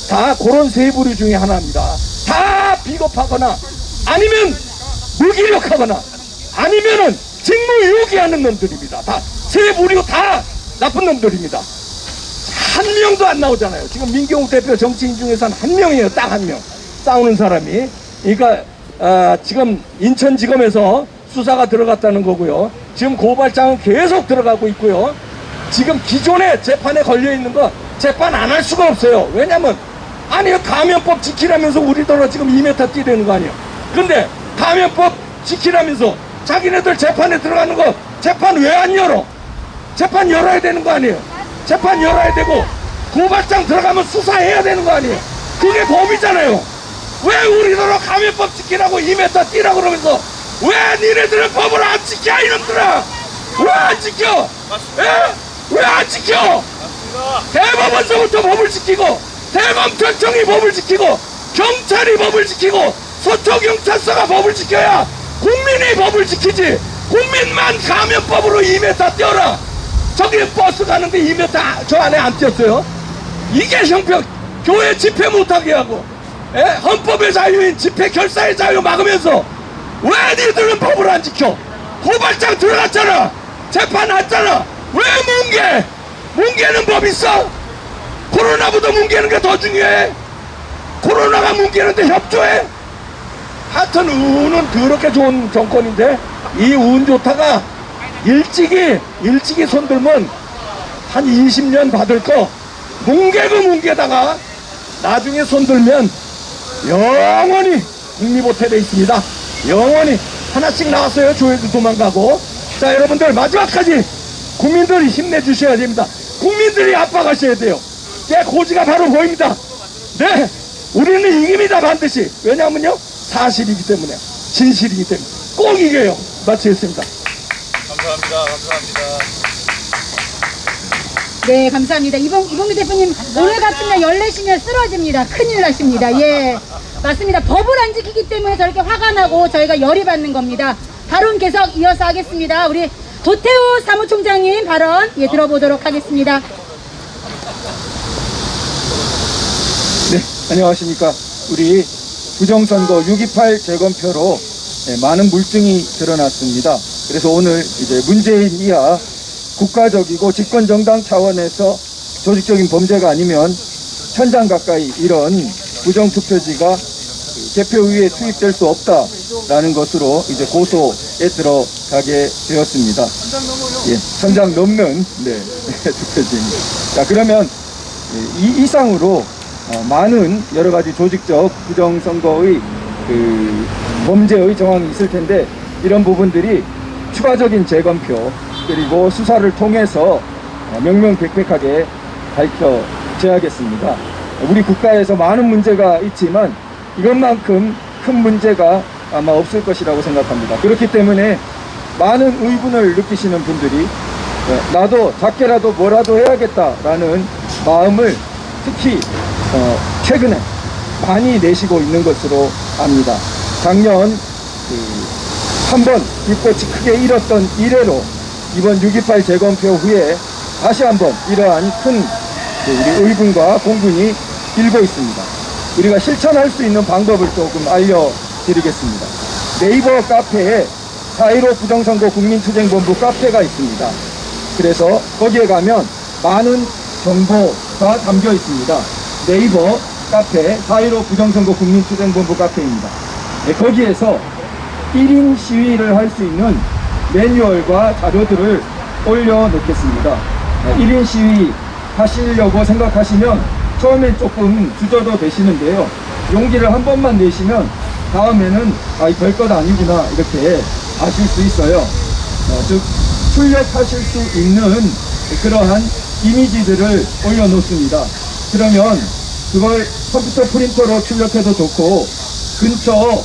다 그런 세 부류 중에 하나입니다. 다 비겁하거나 아니면 무기력하거나 아니면은 직무유기하는 놈들입니다. 다 세 부류 다 나쁜 놈들입니다. 한 명도 안 나오잖아요. 지금 민경욱 대표 정치인 중에서는 한 명이에요. 딱 한 명. 싸우는 사람이. 그러니까 지금 인천지검에서 수사가 들어갔다는 거고요. 지금 고발장은 계속 들어가고 있고요. 지금 기존에 재판에 걸려있는 거 재판 안 할 수가 없어요. 왜냐면 감염법 지키라면서 우리더러 지금 2m 뛰려는 거 아니에요. 근데 감염법 지키라면서 자기네들 재판에 들어가는 거 재판 왜 안 열어? 재판 열어야 되는 거 아니에요. 재판 열어야 되고 고발장 들어가면 수사해야 되는 거 아니에요. 그게 법이잖아요. 왜 우리더러 감염법 지키라고 2m 뛰라고 그러면서 왜 니네들은 법을 안 지켜 이놈들아? 왜 안 지켜? 왜 안 지켜? 대법원서부터 법을 지키고 대검찰청이 법을 지키고 경찰이 법을 지키고 서초경찰서가 법을 지켜야 국민이 법을 지키지. 국민만 감염법으로 2m 뛰어라. 저기 버스 가는데 2m 저 안에 안 뛰었어요. 이게 형평. 교회 집회 못하게 하고 헌법의 자유인 집회 결사의 자유 막으면서 왜 니들은 법을 안 지켜? 고발장 들어갔잖아. 재판했잖아. 왜 뭉개는 법 있어? 코로나보다 뭉개는 게 더 중요해? 코로나가 뭉개는데 협조해? 하여튼 운은 그렇게 좋은 정권인데 이 운 좋다가 일찍이 손들면 한 20년 받을 거 뭉개다가 나중에 손들면 영원히 국리보태돼 있습니다. 영원히 하나씩 나왔어요. 조회도 도망가고. 자, 여러분들 마지막까지 국민들이 힘내주셔야 됩니다. 국민들이 압박하셔야 돼요. 제 고지가 바로 보입니다. 네, 우리는 이깁니다. 반드시. 왜냐하면요 사실이기 때문에, 진실이기 때문에. 꼭 이겨요. 마치겠습니다. 감사합니다. 네, 감사합니다. 이봉규 대표님, 오늘 같은 날 열내시면 쓰러집니다. 큰일 나십니다. 예. 맞습니다. 법을 안 지키기 때문에 저렇게 화가 나고 저희가 열이 받는 겁니다. 발언 계속 이어서 하겠습니다. 우리 도태우 사무총장님 발언 들어보도록 하겠습니다. 네, 안녕하십니까. 우리 부정선거 6.28 재검표로 많은 물증이 드러났습니다. 그래서 오늘 이제 문재인 이하 국가적이고 집권정당 차원에서 조직적인 범죄가 아니면 1000장 가까이 이런 부정투표지가 개표의회에 투입될 수 없다라는 것으로 이제 고소에 들어가게 되었습니다. 예, 1000장 넘는 투표지입니다. 자, 그러면 이 이상으로 많은 여러 가지 조직적 부정선거의 범죄의 정황이 있을 텐데 이런 부분들이 추가적인 재검표 그리고 수사를 통해서 명명백백하게 밝혀져야겠습니다. 우리 국가에서 많은 문제가 있지만 이것만큼 큰 문제가 아마 없을 것이라고 생각합니다. 그렇기 때문에 많은 의분을 느끼시는 분들이 나도 작게라도 뭐라도 해야겠다라는 마음을 특히 최근에 많이 내시고 있는 것으로 압니다. 작년 한번 불꽃이 크게 일었던 이래로 이번 6.28 재검표 후에 다시 한번 이러한 큰 우리 의분과 공분이 일고 있습니다. 우리가 실천할 수 있는 방법을 조금 알려드리겠습니다. 네이버 카페에 4.15 부정선거 국민투쟁본부 카페가 있습니다. 그래서 거기에 가면 많은 정보가 담겨 있습니다. 네이버 카페 4.15 부정선거 국민투쟁본부 카페입니다. 네, 거기에서 1인 시위를 할 수 있는 매뉴얼과 자료들을 올려놓겠습니다. 1인 시위 하시려고 생각하시면 처음엔 조금 주저도 되시는데요. 용기를 한 번만 내시면 다음에는 별것 아니구나 이렇게 아실 수 있어요. 즉 출력하실 수 있는 그러한 이미지들을 올려놓습니다. 그러면 그걸 컴퓨터 프린터로 출력해도 좋고 근처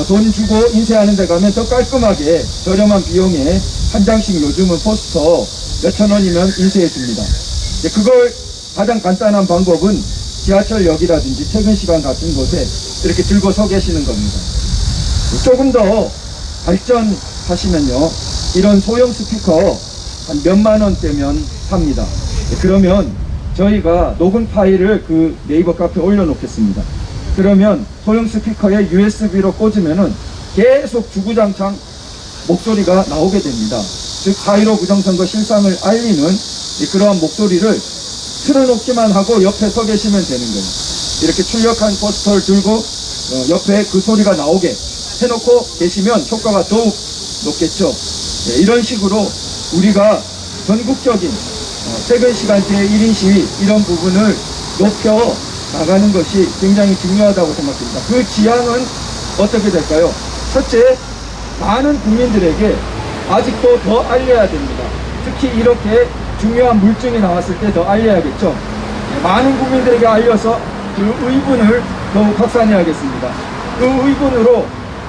돈 주고 인쇄하는 데 가면 더 깔끔하게 저렴한 비용에 한 장씩 요즘은 포스터 몇천 원이면 인쇄해 줍니다. 그걸 가장 간단한 방법은 지하철역이라든지 퇴근 시간 같은 곳에 이렇게 들고 서 계시는 겁니다. 조금 더 발전하시면요 이런 소형 스피커 한 몇만 원대면 삽니다. 그러면 저희가 녹음 파일을 그 네이버 카페에 올려놓겠습니다. 그러면 소형 스피커에 USB로 꽂으면은 계속 주구장창 목소리가 나오게 됩니다. 즉 4.15 부정선거 실상을 알리는 그러한 목소리를 틀어놓기만 하고 옆에 서 계시면 되는 거예요. 이렇게 출력한 포스터를 들고 옆에 그 소리가 나오게 해놓고 계시면 효과가 더욱 높겠죠. 이런 식으로 우리가 전국적인 퇴근 시간대의 1인 시위 이런 부분을 높여 나가는 것이 굉장히 중요하다고 생각합니다. 그 지향은 어떻게 될까요? 첫째, 많은 국민들에게 아직도 더 알려야 됩니다. 특히 이렇게 중요한 물증이 나왔을 때 더 알려야겠죠. 많은 국민들에게 알려서 그 의분을 더욱 확산해야겠습니다. 그 의분으로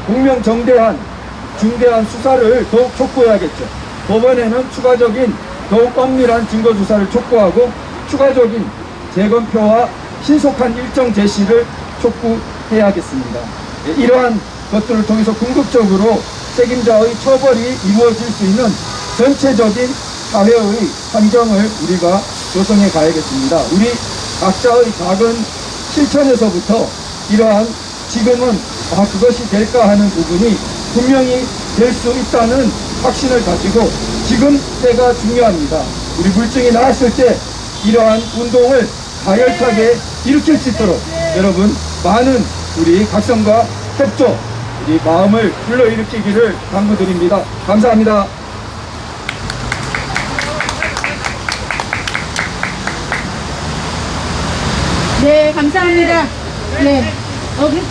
공명정대한 중대한 수사를 더욱 촉구해야겠죠. 법원에는 추가적인 더욱 엄밀한 증거조사를 촉구하고 추가적인 재검표와 신속한 일정 제시를 촉구해야겠습니다. 이러한 것들을 통해서 궁극적으로 책임자의 처벌이 이루어질 수 있는 전체적인 사회의 환경을 우리가 조성해 가야겠습니다. 우리 각자의 작은 실천에서부터 이러한 지금은 그것이 될까 하는 부분이 분명히 될 수 있다는 확신을 가지고 지금 때가 중요합니다. 우리 물증이 나왔을 때 이러한 운동을 가열차게 일으킬 수 있도록 여러분 많은 우리 각성과 협조 우리 마음을 불러일으키기를 당부드립니다. 감사합니다. 네, 감사합니다. 네.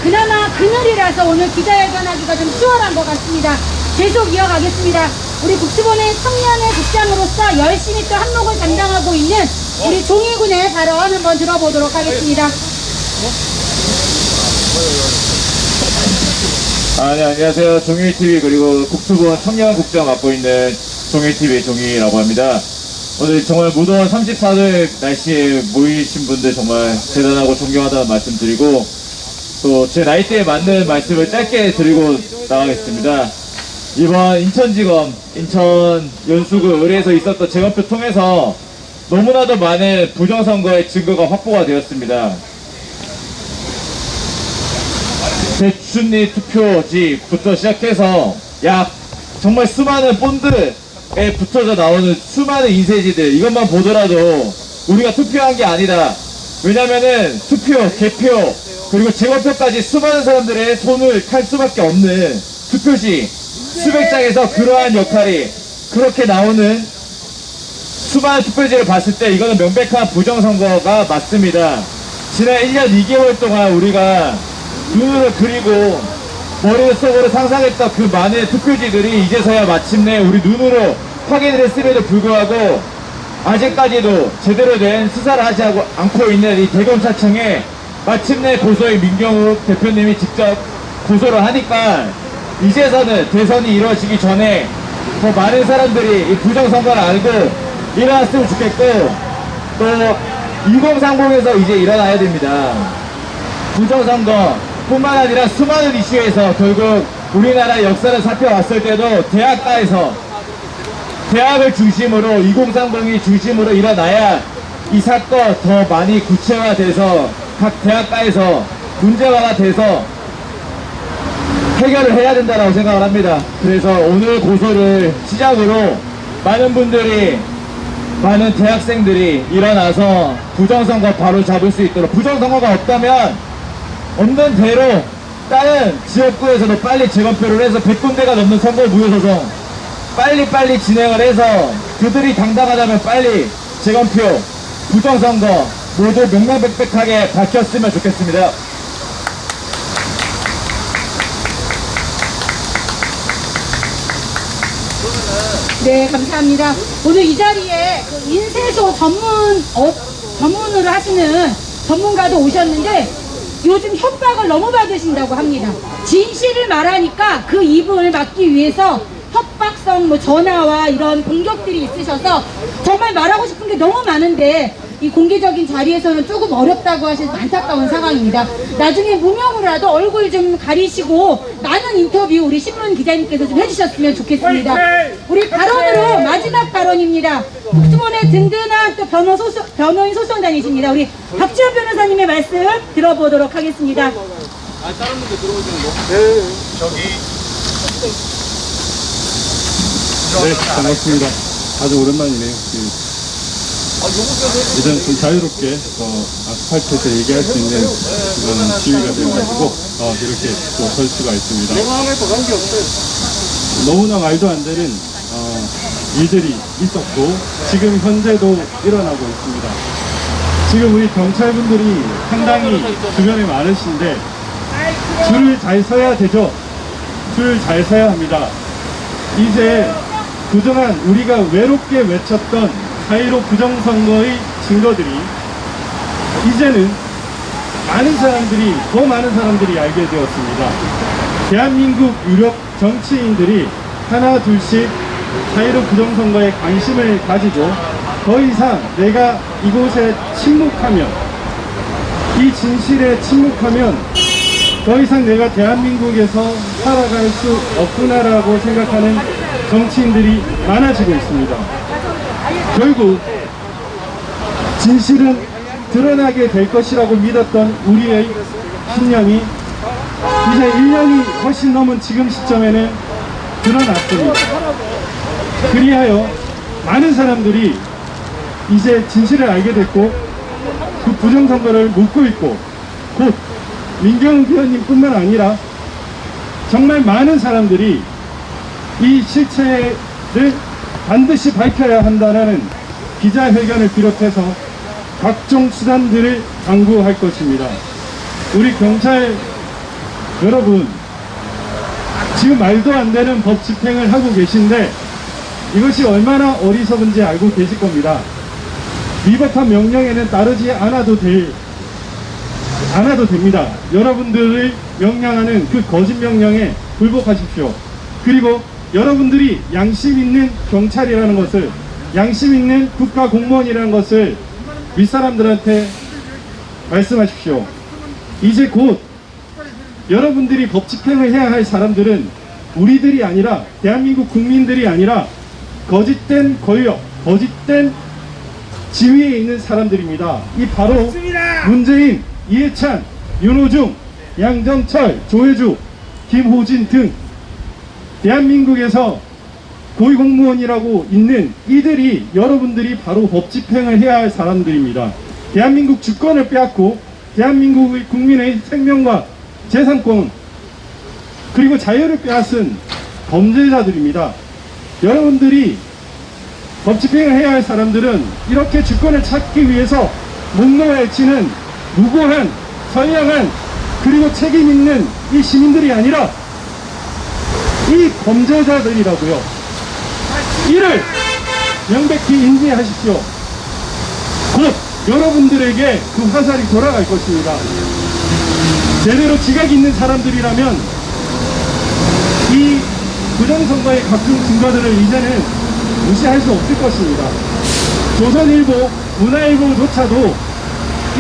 그나마 그늘이라서 오늘 기자회견하기가 좀 수월한 것 같습니다. 계속 이어가겠습니다. 우리 국수본의 청년의 국장으로서 열심히 또 한몫을 담당하고 있는 우리 종희군의 발언 한번 들어보도록 하겠습니다. 네, 안녕하세요. 종일TV 그리고 국토부원 청년국장 맡고 있는 종일TV의 종일이라고 합니다. 오늘 정말 무더운 34도 날씨에 모이신 분들 정말 대단하고 존경하다는 말씀 드리고 또 제 나이대에 맞는 말씀을 짧게 드리고 나가겠습니다. 이번 인천지검 인천 연수구 을에서 있었던 재검표 통해서 너무나도 많은 부정선거의 증거가 확보가 되었습니다. 대춘리 투표지부터 시작해서 약 정말 수많은 본드에 붙어져 나오는 수많은 인쇄지들 이것만 보더라도 우리가 투표한 게 아니다. 왜냐면은 투표, 개표 그리고 재검표까지 수많은 사람들의 손을 탈 수밖에 없는 투표지 수백 장에서 그러한 역할이 그렇게 나오는 수많은 투표지를 봤을 때 이거는 명백한 부정선거가 맞습니다. 지난 1년 2개월 동안 우리가 눈으로 그리고 머릿속으로 상상했던 그 많은 투표지들이 이제서야 마침내 우리 눈으로 확인을 했음에도 불구하고 아직까지도 제대로 된 수사를 하지 않고 있는 이 대검찰청에 마침내 고소의 민경욱 대표님이 직접 고소를 하니까 이제서는 대선이 이루어지기 전에 더 많은 사람들이 이 부정선거를 알고 일어났으면 좋겠고 또 2030에서 이제 일어나야 됩니다. 부정선거 뿐만 아니라 수많은 이슈에서 결국 우리나라 역사를 살펴봤을 때도 대학을 중심으로 2030이 중심으로 일어나야 이 사건 더 많이 구체화돼서 각 대학가에서 문제화가 돼서 해결을 해야 된다고 생각을 합니다. 그래서 오늘 고소를 시작으로 많은 대학생들이 일어나서 부정선거 바로 잡을 수 있도록 부정선거가 없다면 없는 대로 다른 지역구에서도 빨리 재검표를 해서 100군데가 넘는 선거 무효소송 빨리 진행을 해서 그들이 당당하다면 빨리 재검표, 부정선거 모두 명명백백하게 밝혔으면 좋겠습니다. 네, 감사합니다. 오늘 이 자리에 그 인쇄소 전문으로 하시는 전문가도 오셨는데 요즘 협박을 너무 받으신다고 합니다. 진실을 말하니까 그 입을 막기 위해서 협박성 전화와 이런 공격들이 있으셔서 정말 말하고 싶은 게 너무 많은데 이 공개적인 자리에서는 조금 어렵다고 하셔서 안타까운 상황입니다. 나중에 무명으로라도 얼굴 좀 가리시고 많은 인터뷰 우리 신문 기자님께서 좀 해주셨으면 좋겠습니다. 우리 발언으로 마지막 발언입니다. 국토부원의 든든한 또 변호인 소송단이십니다. 우리 박지원 변호사님의 말씀 들어보도록 하겠습니다. 네, 반갑습니다. 아주 오랜만이네요. 이제는 좀 자유롭게 아스팔트에서 얘기할 수 있는 그런 지위가 되어가지고 이렇게 또 설 수가 있습니다. 너무나 말도 안 되는 일들이 있었고 지금 현재도 일어나고 있습니다. 지금 우리 경찰분들이 상당히 주변에 많으신데 줄을 잘 서야 되죠. 줄을 잘 서야 합니다. 이제 그동안 우리가 외롭게 외쳤던 4.15 부정선거의 증거들이 이제는 더 많은 사람들이 알게 되었습니다. 대한민국 유력 정치인들이 하나 둘씩 4.15 부정선거에 관심을 가지고 더 이상 내가 이곳에 침묵하면 이 진실에 침묵하면 더 이상 내가 대한민국에서 살아갈 수 없구나라고 생각하는 정치인들이 많아지고 있습니다. 결국 진실은 드러나게 될 것이라고 믿었던 우리의 신념이 이제 1년이 훨씬 넘은 지금 시점에는 드러났습니다. 그리하여 많은 사람들이 이제 진실을 알게 됐고 그 부정선거를 묻고 있고 곧 민경욱 의원님 뿐만 아니라 정말 많은 사람들이 이 실체를 반드시 밝혀야 한다는 기자회견을 비롯해서 각종 수단들을 강구할 것입니다. 우리 경찰 여러분, 지금 말도 안 되는 법 집행을 하고 계신데 이것이 얼마나 어리석은지 알고 계실 겁니다. 위법한 명령에는 따르지 않아도 됩니다. 여러분들을 명령하는 그 거짓 명령에 굴복하십시오. 그리고 여러분들이 양심 있는 경찰이라는 것을, 양심 있는 국가 공무원이라는 것을 윗사람들한테 말씀하십시오. 이제 곧 여러분들이 법 집행을 해야 할 사람들은 우리들이 아니라, 대한민국 국민들이 아니라 거짓된 권력, 거짓된 지위에 있는 사람들입니다. 이 바로 문재인, 이해찬, 윤호중, 양정철, 조혜주, 김호진 등 대한민국에서 고위공무원이라고 있는 이들이, 여러분들이 바로 법 집행을 해야 할 사람들입니다. 대한민국 주권을 빼앗고 대한민국의 국민의 생명과 재산권 그리고 자유를 빼앗은 범죄자들입니다. 여러분들이 법 집행을 해야 할 사람들은 이렇게 주권을 찾기 위해서 목놓아 치는 무고한, 선량한, 그리고 책임 있는 이 시민들이 아니라 이 범죄자들이라고요. 이를 명백히 인지하십시오. 곧 여러분들에게 그 화살이 돌아갈 것입니다. 제대로 지각 있는 사람들이라면 이 부정선거의 각종 증거들을 이제는 무시할 수 없을 것입니다. 조선일보, 문화일보조차도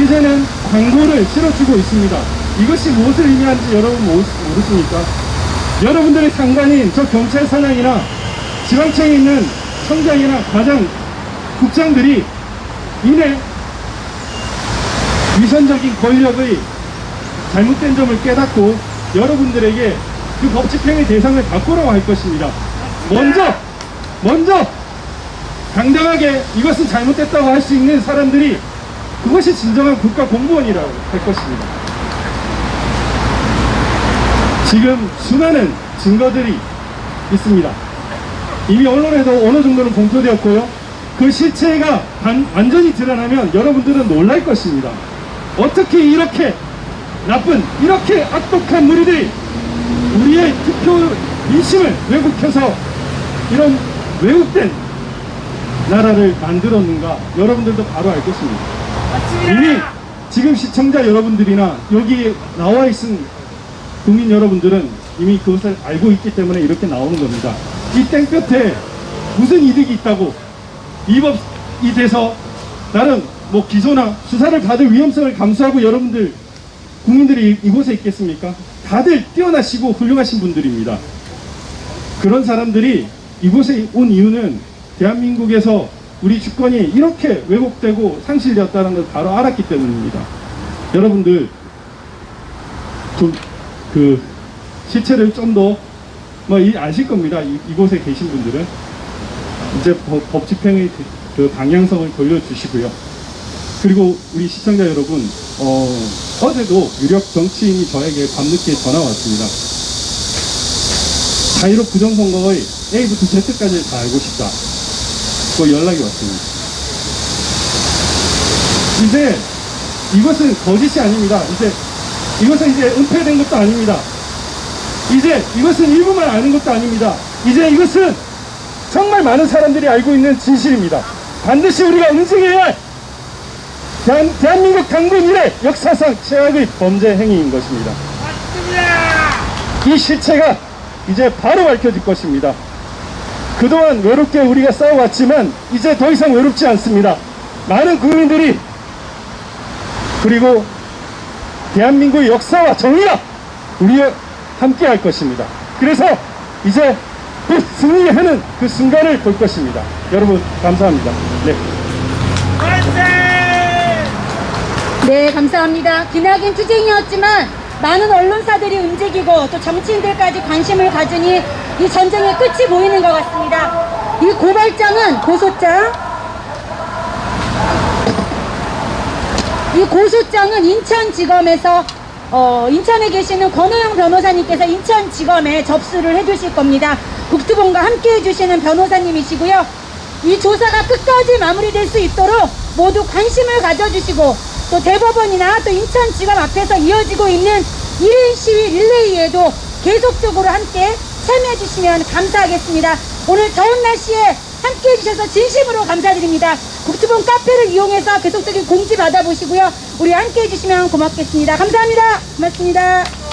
이제는 광고를 실어주고 있습니다. 이것이 무엇을 의미하는지 여러분 모르십니까? 여러분들의 상관인 저 경찰서장이나 지방청에 있는 청장이나 과장, 국장들이 이내 위선적인 권력의 잘못된 점을 깨닫고 여러분들에게 그 법 집행의 대상을 바꾸라고 할 것입니다. 먼저 당당하게 이것은 잘못됐다고 할 수 있는 사람들이, 그것이 진정한 국가 공무원이라고 할 것입니다. 지금 수많은 증거들이 있습니다. 이미 언론에도 어느 정도는 공표되었고요. 그 실체가 완전히 드러나면 여러분들은 놀랄 것입니다. 어떻게 이렇게 나쁜, 이렇게 악독한 무리들이 우리의 투표 민심을 왜곡해서 이런 왜곡된 나라를 만들었는가, 여러분들도 바로 알 것입니다. 이미 지금 시청자 여러분들이나 여기 나와 있은 국민 여러분들은 이미 그것을 알고 있기 때문에 이렇게 나오는 겁니다. 이 땡볕에 무슨 이득이 있다고 이 법이 돼서 나는 뭐 기소나 수사를 받을 위험성을 감수하고 여러분들 국민들이 이곳에 있겠습니까? 다들 뛰어나시고 훌륭하신 분들입니다. 그런 사람들이 이곳에 온 이유는 대한민국에서 우리 주권이 이렇게 왜곡되고 상실되었다는 걸 바로 알았기 때문입니다. 여러분들 좀 그 실체를 좀 더 아실 겁니다. 이곳에 계신 분들은 이제 법 집행의 그 방향성을 돌려주시고요. 그리고 우리 시청자 여러분, 어제도 유력 정치인이 저에게 밤늦게 전화 왔습니다. 자유롭 부정선거의 A부터 Z까지 다 알고 싶다. 그 연락이 왔습니다. 이제 이것은 거짓이 아닙니다. 이것은 이제 은폐된 것도 아닙니다. 이제 이것은 일부만 아는 것도 아닙니다. 이제 이것은 정말 많은 사람들이 알고 있는 진실입니다. 반드시 우리가 응징해야 할 대한민국 당군 이래 역사상 최악의 범죄 행위인 것입니다. 이 실체가 이제 바로 밝혀질 것입니다. 그동안 외롭게 우리가 싸워왔지만 이제 더 이상 외롭지 않습니다. 많은 국민들이, 그리고 대한민국의 역사와 정의가 우리와 함께 할 것입니다. 그래서 이제 곧 승리하는 그 순간을 볼 것입니다. 여러분 감사합니다. 네, 감사합니다. 기나긴 투쟁이었지만 많은 언론사들이 움직이고 또 정치인들까지 관심을 가지니 이 전쟁의 끝이 보이는 것 같습니다. 이 고발장은 고소장은 인천지검에서 인천에 계시는 권호영 변호사님께서 인천지검에 접수를 해주실 겁니다. 국토본과 함께 해주시는 변호사님이시고요. 이 조사가 끝까지 마무리될 수 있도록 모두 관심을 가져주시고 또 대법원이나 또 인천지검 앞에서 이어지고 있는 1인 시위 릴레이에도 계속적으로 함께 참여해 주시면 감사하겠습니다. 오늘 더운 날씨에 함께 해주셔서 진심으로 감사드립니다. 국토본 카페를 이용해서 계속적인 공지 받아보시고요. 우리 함께 해주시면 고맙겠습니다. 감사합니다. 고맙습니다.